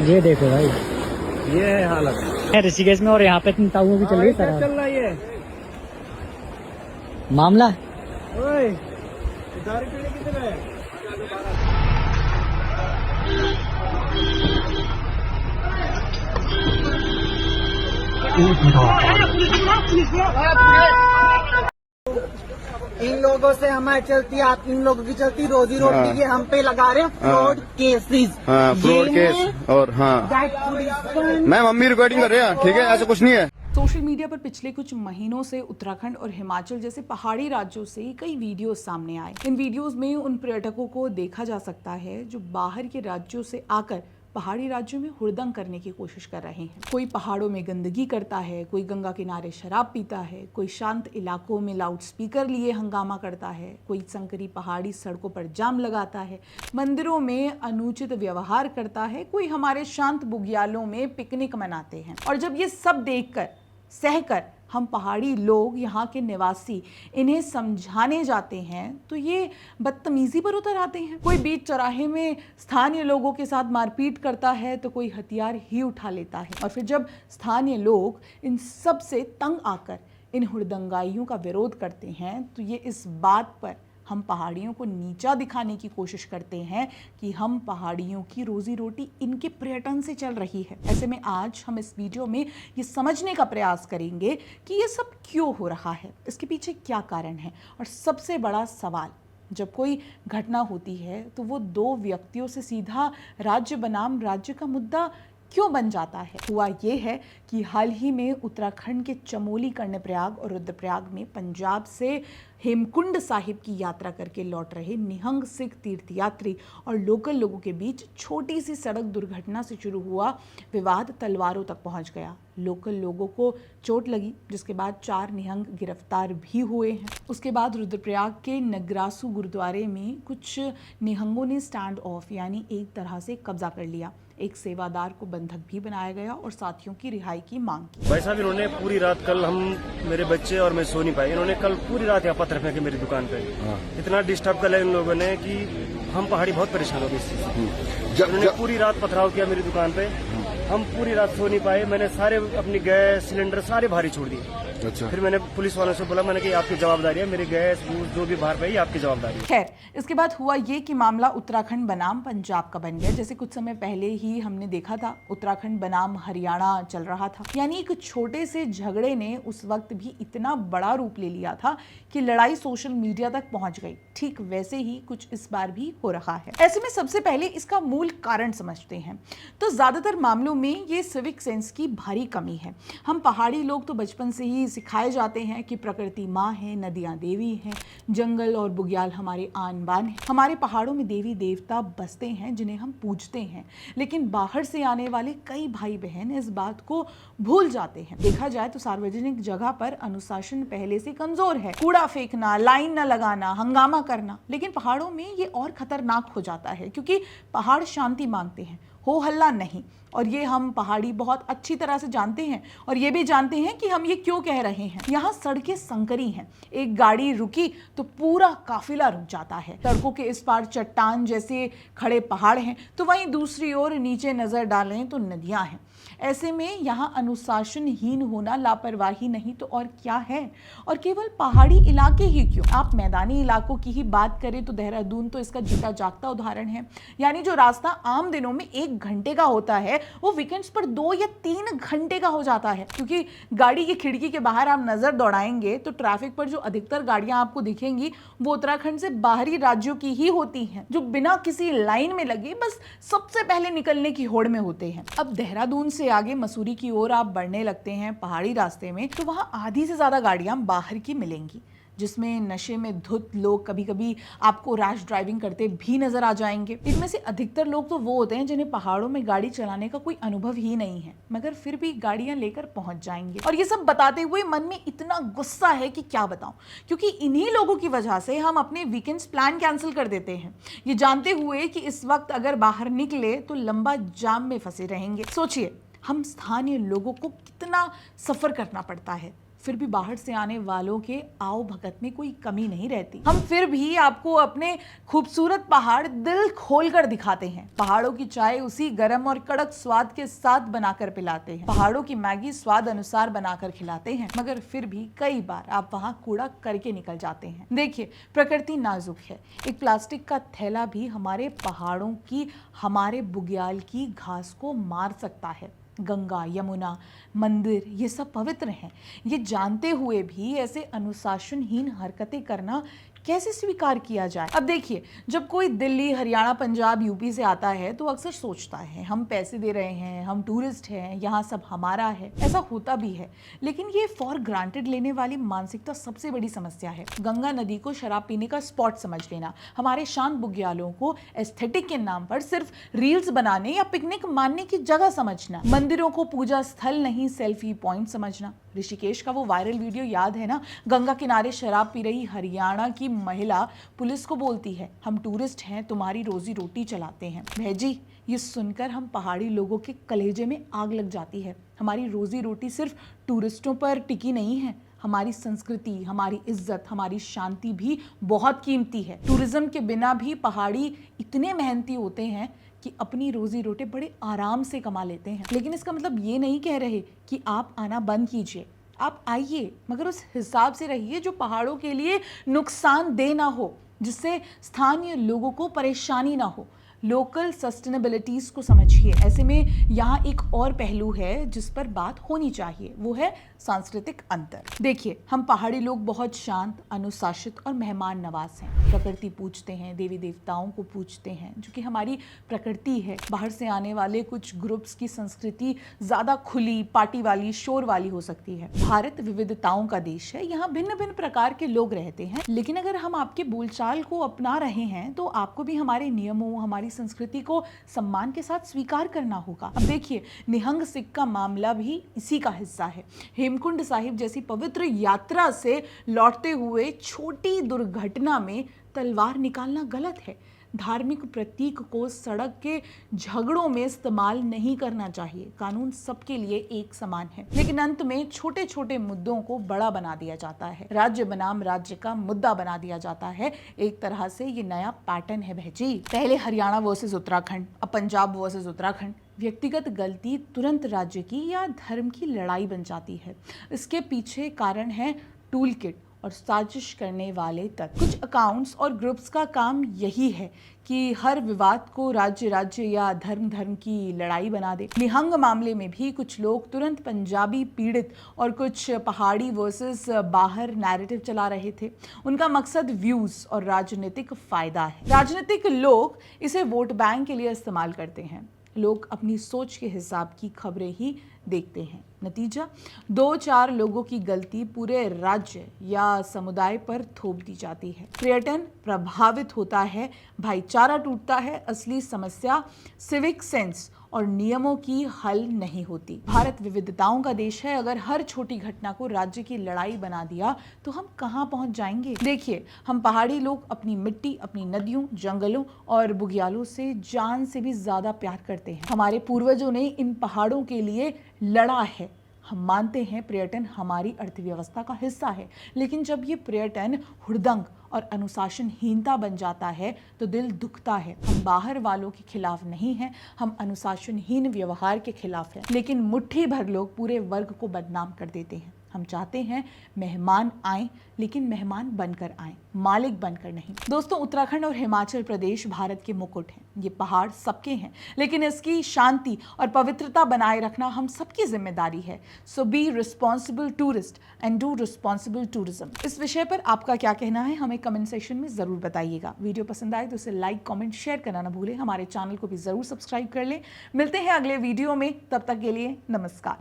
ये देखो भाई, ये है हालत ऋषिकेश में, और यहाँ पे ताऊओं की चल रही है क्या चल रहा है ये मामला। ओए दारू पीने किधर है? इन लोगों से हमारी चलती, आप इन लोगों की चलती, रोजी रोटी ये हम पे लगा रहे हैं फ्रॉड केसेस। Fraud case. और मैम मम्मी रिकॉर्डिंग कर रहे हैं, ठीक है, ऐसा कुछ नहीं है। सोशल मीडिया पर पिछले कुछ महीनों से उत्तराखंड और हिमाचल जैसे पहाड़ी राज्यों से कई वीडियोस सामने आए। इन वीडियोस में उन पर्यटकों को देखा जा सकता है जो बाहर के राज्यों से आकर पहाड़ी राज्यों में हुड़दंग करने की कोशिश कर रहे हैं। कोई पहाड़ों में गंदगी करता है, कोई गंगा किनारे शराब पीता है, कोई शांत इलाकों में लाउड स्पीकर लिए हंगामा करता है, कोई संकरी पहाड़ी सड़कों पर जाम लगाता है, मंदिरों में अनुचित व्यवहार करता है, कोई हमारे शांत बुग्यालों में पिकनिक मनाते हैं। और जब ये सब देखकर सहकर हम पहाड़ी लोग, यहाँ के निवासी इन्हें समझाने जाते हैं तो ये बदतमीजी पर उतर आते हैं। कोई बीच चौराहे में स्थानीय लोगों के साथ मारपीट करता है तो कोई हथियार ही उठा लेता है। और फिर जब स्थानीय लोग इन सब से तंग आकर इन हुड़दंगाइयों का विरोध करते हैं तो ये इस बात पर हम पहाड़ियों को नीचा दिखाने की कोशिश करते हैं कि हम पहाड़ियों की रोजी रोटी इनके पर्यटन से चल रही है। ऐसे में आज हम इस वीडियो में ये समझने का प्रयास करेंगे कि ये सब क्यों हो रहा है, इसके पीछे क्या कारण है। और सबसे बड़ा सवाल, जब कोई घटना होती है तो वो दो व्यक्तियों से सीधा राज्य बनाम राज्य का मुद्दा क्यों बन जाता है। हुआ ये है कि हाल ही में उत्तराखंड के चमोली, कर्णप्रयाग और रुद्रप्रयाग में पंजाब से हेमकुंड साहिब की यात्रा करके लौट रहे निहंग सिख तीर्थयात्री और लोकल लोगों के बीच छोटी सी सड़क दुर्घटना से शुरू हुआ विवाद तलवारों तक पहुंच गया। लोकल लोगों को चोट लगी, जिसके बाद 4 निहंग गिरफ्तार भी हुए हैं। उसके बाद रुद्रप्रयाग के नगरासू गुरुद्वारे में कुछ निहंगों ने स्टैंड ऑफ यानी एक तरह से कब्जा कर लिया। एक सेवादार को बंधक भी बनाया गया और साथियों की रिहाई की मांग की। भाई साहब, इन्होंने पूरी रात, कल हम मेरे बच्चे और मैं सो नहीं पाए, इन्होंने कल पूरी रात यहाँ पत्थर फेंके मेरी दुकान पे। इतना डिस्टर्ब कर लिया इन लोगों ने कि हम पहाड़ी बहुत परेशान हो गए इस चीज से। उन्होंने पूरी रात पथराव किया मेरी दुकान पे, हम पूरी रात सो नहीं पाए। मैंने सारे अपनी गैस सिलेंडर सारे बाहर ही छोड़ दिए। अच्छा। फिर मैंने पुलिस वालों से बोला, मैंने कि आपकी जवाबदारी है, मेरी गैस जो भी बाहर पे आपकी जवाबदारी है। खैर, इसके बाद हुआ ये कि मामला उत्तराखंड बनाम पंजाब का बन गया। जैसे कुछ समय पहले ही हमने देखा था, उत्तराखंड बनाम हरियाणा चल रहा था। यानी एक छोटे से झगड़े ने उस वक्त भी इतना बड़ा रूप ले लिया था कि लड़ाई सोशल मीडिया तक पहुंच गई। ठीक वैसे ही कुछ इस बार भी हो रहा है। ऐसे में सबसे पहले इसका मूल कारण समझते हैं तो ज्यादातर मामलों में ये सिविक सेंस की भारी कमी है। हम पहाड़ी लोग तो बचपन से ही सिखाए जाते हैं कि प्रकृति माँ है, नदियाँ देवी हैं, जंगल और बुग्याल हमारे आन बान हैं। हमारे पहाड़ों में देवी देवता बसते हैं जिन्हें हम पूजते हैं। लेकिन बाहर से आने वाले कई भाई बहन इस बात को भूल जाते हैं। देखा जाए तो सार्वजनिक जगह पर अनुशासन पहले से कमजोर है। कूड़ा फेंकना, लाइन न लगाना, हंगामा करना। लेकिन पहाड़ों में ये और खतरनाक हो जाता है क्योंकि पहाड़ शांति मांगते हैं, हो हल्ला नहीं। और ये हम पहाड़ी बहुत अच्छी तरह से जानते हैं और ये भी जानते हैं कि हम ये क्यों कह रहे हैं। यहाँ सड़कें संकरी हैं, एक गाड़ी रुकी तो पूरा काफिला रुक जाता है। सड़कों के इस पार चट्टान जैसे खड़े पहाड़ हैं तो वहीं दूसरी ओर नीचे नजर डालें तो नदियां हैं। ऐसे में यहाँ अनुशासनहीन होना लापरवाही नहीं तो और क्या है। और केवल पहाड़ी इलाके ही क्यों, आप मैदानी इलाकों की ही बात करें तो देहरादून तो इसका जीता जागता उदाहरण है। यानी जो रास्ता आम दिनों में 1 घंटे का होता है वो वीकेंड्स पर 2 या 3 घंटे का हो जाता है। क्योंकि गाड़ी की खिड़की के बाहर आप नजर दौड़ाएंगे तो ट्रैफिक पर जो अधिकतर गाड़ियां आपको दिखेंगी वो उत्तराखंड से बाहरी राज्यों की ही होती हैं, जो बिना किसी लाइन में लगे बस सबसे पहले निकलने की होड़ में होते हैं। अब देहरादून से आगे मसूरी की ओर आप बढ़ने लगते हैं पहाड़ी रास्ते में तो वहां आधी से ज्यादा गाड़ियां बाहर की मिलेंगी, जिसमें नशे में धुत लोग कभी कभी आपको रैश ड्राइविंग करते भी नजर आ जाएंगे। इनमें से अधिकतर लोग तो वो होते हैं जिन्हें पहाड़ों में गाड़ी चलाने का कोई अनुभव ही नहीं है, मगर फिर भी गाड़ियां लेकर पहुंच जाएंगे। और ये सब बताते हुए मन में इतना गुस्सा है कि क्या बताऊं, क्योंकि इन्हीं लोगों की वजह से हम अपने वीकेंड्स प्लान कैंसिल कर देते हैं, ये जानते हुए कि इस वक्त अगर बाहर निकले तो लंबा जाम में फंसे रहेंगे। सोचिए, हम स्थानीय लोगों को कितना सफर करना पड़ता है फिर भी बाहर से आने वालों के आओ भगत में कोई कमी नहीं रहती। हम फिर भी आपको अपने खूबसूरत पहाड़ दिल खोलकर दिखाते हैं। पहाड़ों की चाय उसी गर्म और कड़क स्वाद के साथ बनाकर पिलाते हैं। पहाड़ों की मैगी स्वाद अनुसार बनाकर खिलाते हैं, मगर फिर भी कई बार आप वहां कूड़ा करके निकल जाते हैं। देखिए, प्रकृति नाजुक है। एक प्लास्टिक का थैला भी हमारे पहाड़ों की, हमारे बुग्याल की घास को मार सकता है। गंगा, यमुना, मंदिर ये सब पवित्र हैं। ये जानते हुए भी ऐसे अनुशासनहीन हरकतें करना कैसे स्वीकार किया जाए। अब देखिए, जब कोई दिल्ली, हरियाणा, पंजाब, यूपी से आता है तो अक्सर सोचता है हम पैसे दे रहे हैं, हम टूरिस्ट हैं, यहाँ सब हमारा है। ऐसा होता भी है, लेकिन ये फॉर ग्रांटेड लेने वाली मानसिकता सबसे बड़ी समस्या है। गंगा नदी को शराब पीने का स्पॉट समझ लेना, हमारे शांत बुग्यालों को एस्थेटिक के नाम पर सिर्फ रील्स बनाने या पिकनिक मानने की जगह समझना, मंदिरों को पूजा स्थल नहीं सेल्फी पॉइंट समझना। ऋषिकेश का वो वायरल वीडियो याद है ना, गंगा किनारे शराब पी रही हरियाणा की महिला पुलिस को बोलती है हम टूरिस्ट हैं, तुम्हारी रोजी रोटी चलाते हैं। भैजी, ये सुनकर हम पहाड़ी लोगों के कलेजे में आग लग जाती है। हमारी रोजी रोटी सिर्फ टूरिस्टों पर टिकी नहीं है, हमारी संस्कृति, हमारी इज्जत, हमारी शांति भी बहुत कीमती है। टूरिज्म के बिना भी पहाड़ी इतने मेहनती होते हैं कि अपनी रोजी रोटी बड़े आराम से कमा लेते हैं। लेकिन इसका मतलब ये नहीं कह रहे कि आप आना बंद कीजिए। आप आइए, मगर उस हिसाब से रहिए जो पहाड़ों के लिए नुकसानदेह ना हो, जिससे स्थानीय लोगों को परेशानी ना हो। लोकल सस्टेनेबिलिटीज को समझिए। ऐसे में यहाँ एक और पहलू है जिस पर बात होनी चाहिए, वो है सांस्कृतिक अंतर। देखिए, हम पहाड़ी लोग बहुत शांत, अनुशासित और मेहमान नवाज हैं। प्रकृति पूजते हैं, देवी देवताओं को पूजते हैं, जो कि हमारी प्रकृति है। बाहर से आने वाले कुछ ग्रुप्स की संस्कृति ज्यादा खुली, पार्टी वाली, शोर वाली हो सकती है। भारत विविधताओं का देश है, यहाँ भिन्न भिन्न प्रकार के लोग रहते हैं। लेकिन अगर हम आपके बोलचाल को अपना रहे हैं तो आपको भी हमारे नियमों, हमारी संस्कृति को सम्मान के साथ स्वीकार करना होगा। अब देखिए, निहंग सिख का मामला भी इसी का हिस्सा है। हेमकुंड साहिब जैसी पवित्र यात्रा से लौटते हुए छोटी दुर्घटना में तलवार निकालना गलत है। धार्मिक प्रतीक को सड़क के झगड़ों में इस्तेमाल नहीं करना चाहिए। कानून सबके लिए एक समान है, लेकिन अंत में छोटे छोटे मुद्दों को बड़ा बना दिया जाता है। राज्य बनाम राज्य का मुद्दा बना दिया जाता है। एक तरह से ये नया पैटर्न है भैजी। पहले हरियाणा वर्सेस उत्तराखंड, अब पंजाब वर्सेस उत्तराखंड। व्यक्तिगत गलती तुरंत राज्य की या धर्म की लड़ाई बन जाती है। इसके पीछे कारण है टूल किट और साजिश करने वाले तत्व। कुछ अकाउंट्स और ग्रुप्स का काम यही है कि हर विवाद को राज्य राज्य या धर्म धर्म की लड़ाई बना दे। निहंग मामले में भी कुछ लोग तुरंत पंजाबी पीड़ित और कुछ पहाड़ी वर्सेस बाहर नैरेटिव चला रहे थे। उनका मकसद व्यूज और राजनीतिक फायदा है। राजनीतिक लोग इसे वोट बैंक के लिए इस्तेमाल करते हैं। लोग अपनी सोच के हिसाब की खबरें ही देखते हैं। नतीजा, 2-4 लोगों की गलती पूरे राज्य या समुदाय पर थोप दी जाती है। पर्यटन प्रभावित होता है, भाईचारा टूटता है। असली समस्या सिविक सेंस और नियमों की हल नहीं होती। भारत विविधताओं का देश है। अगर हर छोटी घटना को राज्य की लड़ाई बना दिया तो हम कहां पहुंच जाएंगे। देखिए, हम पहाड़ी लोग अपनी मिट्टी, अपनी नदियों, जंगलों और बुग्यालों से जान से भी ज्यादा प्यार करते हैं। हमारे पूर्वजों ने इन पहाड़ों के लिए लड़ा है। हम मानते हैं पर्यटन हमारी अर्थव्यवस्था का हिस्सा है, लेकिन जब ये पर्यटन हुड़दंग और अनुशासनहीनता बन जाता है तो दिल दुखता है। हम बाहर वालों के खिलाफ नहीं हैं, हम अनुशासनहीन व्यवहार के खिलाफ हैं। लेकिन मुट्ठी भर लोग पूरे वर्ग को बदनाम कर देते हैं। हम चाहते हैं मेहमान आएं, लेकिन मेहमान बनकर आएं, मालिक बनकर नहीं। दोस्तों, उत्तराखंड और हिमाचल प्रदेश भारत के मुकुट हैं। ये पहाड़ सबके हैं, लेकिन इसकी शांति और पवित्रता बनाए रखना हम सबकी जिम्मेदारी है। So be responsible tourist and do responsible tourism. इस विषय पर आपका क्या कहना है, हमें कमेंट सेक्शन में जरूर बताइएगा। वीडियो पसंद आए तो इसे लाइक, कमेंट, शेयर करना ना भूलें। हमारे चैनल को भी जरूर सब्सक्राइब कर लें। मिलते हैं अगले वीडियो में, तब तक के लिए नमस्कार।